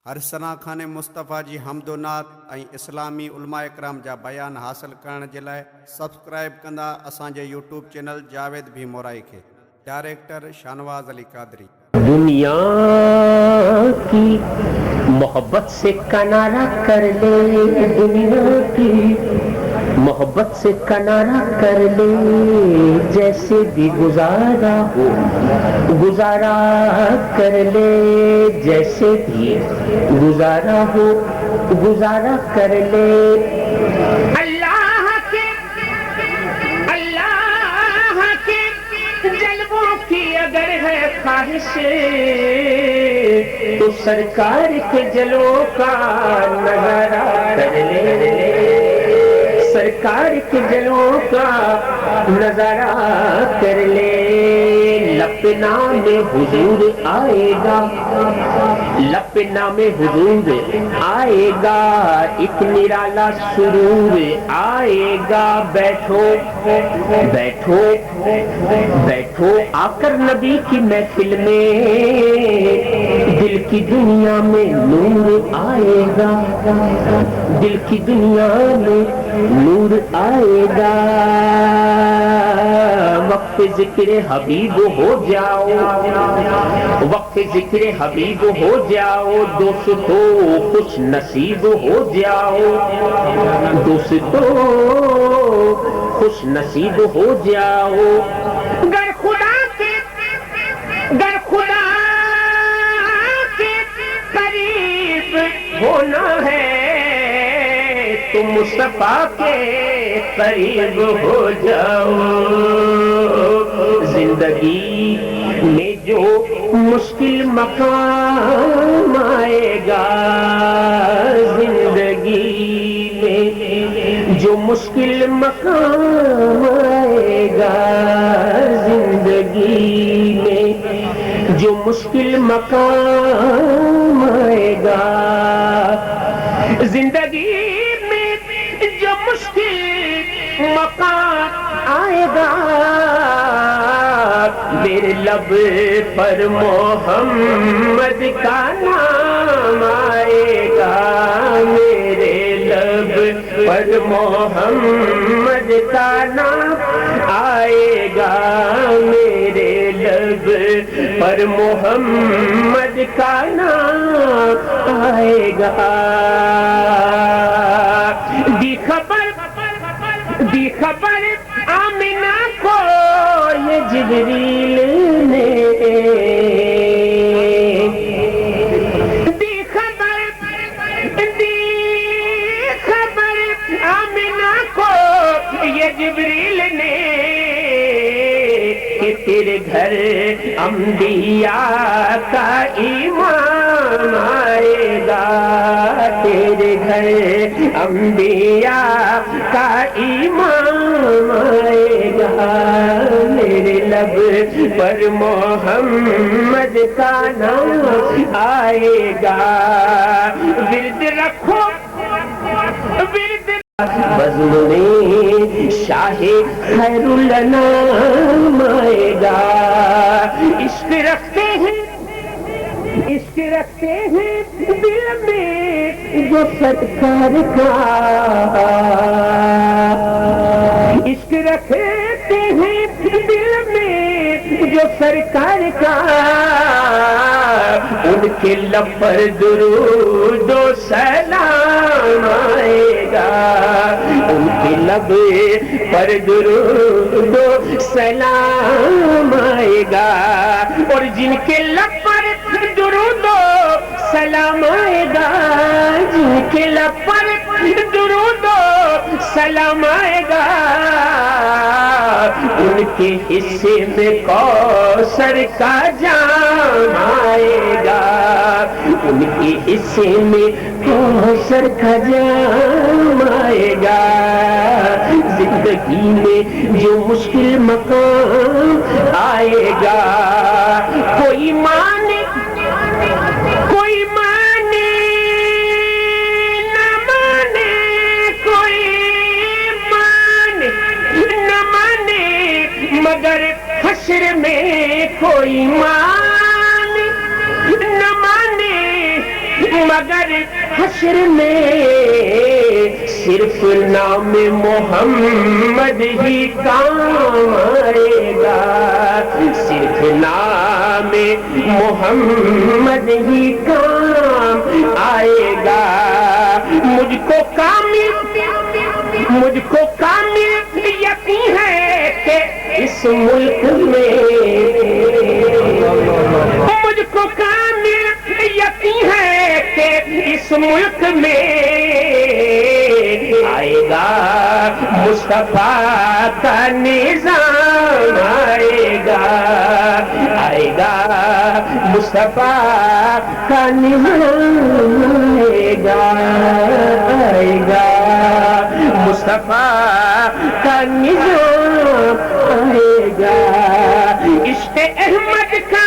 अरसना खान मुस्तफ़ा जी हमदोनात ऐं इस्लामी उलमा इकराम जा बयान हासिल करण जे लाइ सब्सक्राइब कंदा असांजे यूट्यूब चैनल जावेद भी मोराई खे। डायरेक्टर शानवाज अली कादरी। दुनिया की मोहब्बत से किनारा कर ले, दुनिया की मोहब्बत से किनारा कर ले, जैसे भी गुजारा हो गुजारा कर ले, जैसे भी गुजारा हो गुजारा कर ले। अल्लाह के जलवों की अगर है ख्वाहिश तो सरकार के जलों का नजारा कर ले, सरकार के जलों का नजारा कर ले। लपना में हुजूर आएगा, लपना में हुजूर आएगा, एक निराला सुरूर आएगा। बैठो बैठो बैठो आकर नबी की महफिल में, दिल की दुनिया में नूर आएगा, दिल की दुनिया में नूर आएगा। वक्त जिक्र हबीब हो जाओ, वक्त जिक्र हबीब हो जाओ, दोस्तों कुछ नसीब हो जाओ, दोस्तों खुश नसीब हो जाओ। गर खुदा के करीब होना है तो मुस्तफा के करीब हो जाओ। जिंदगी में जो मुश्किल मकाम आएगा, जिंदगी में जो मुश्किल मकाम आएगा, जिंदगी में जो मुश्किल मकाम आएगा, जिंदगी में जो मुश्किल मकाम आएगा, मेरे लब पर मोहम्मद का नाम आएगा, मेरे लब पर मोहम्मद का नाम आएगा, मेरे लब पर मोहम्मद का नाम आएगा। दी खबर आमिना को ये जिब्रील ने, दी खबर आमिना को ये जिब्रील ने कि तेरे घर अंबिया का ईमान आएगा, तेरे घर अंबिया का ईमान आएगा, मेरे लब पर मोहम्मद का नाम आएगा। विरद रखो विरद बज़्म में शाहे खैरुल अनाम आएगा। इश्क रखते हैं दिल में जो सरकार का, इश्क रखते हैं दिल में जो सरकार का, उनके लब पर दुरूद और सलाम आएगा, उनके लब पर दुरूद और सलाम आएगा। और जिनके लब पर दुरूद और सलाम आएगा, जिनके लब पर दुरूद और सलाम आएगा, उनके हिस्से में कौसर का जाम आएगा, उनके हिस्से में कौसर का जाम आएगा। जिंदगी में जो मुश्किल मकाम आएगा, कोई माने न माने, कोई माने न माने, मगर हश्र में कोई माने न माने, مگر حشر میں صرف نام محمد ہی کام آئے گا، صرف نام محمد ہی کام آئے گا۔ مجھ کو کامل یقین ہے کہ اس ملک میں، مجھ کو کامل یقین ہے کہ اس ملک میں آئے گا مصطفیٰ کا نظام، آئے گا مصطفیٰ کا نظام، آئے گا مصطفیٰ کا نظام، آئے گا۔ عشق احمد کا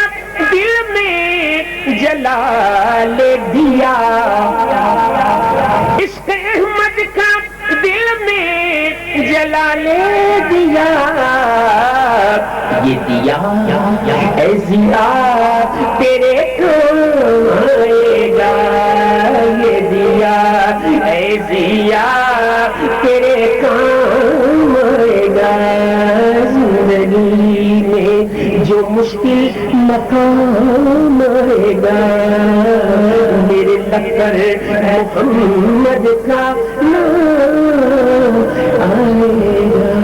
دل میں جلال دیا، عشق احمد کا دل میں جلال دیا، یہ دیا اے ضیا تیرے کام آئے گا، یہ دیا اے ضیا تیرے کام آئے گا۔ زندگی میں جو مشکل مقام آئے گا، میرے لشکر محمد کا نام آئے گا۔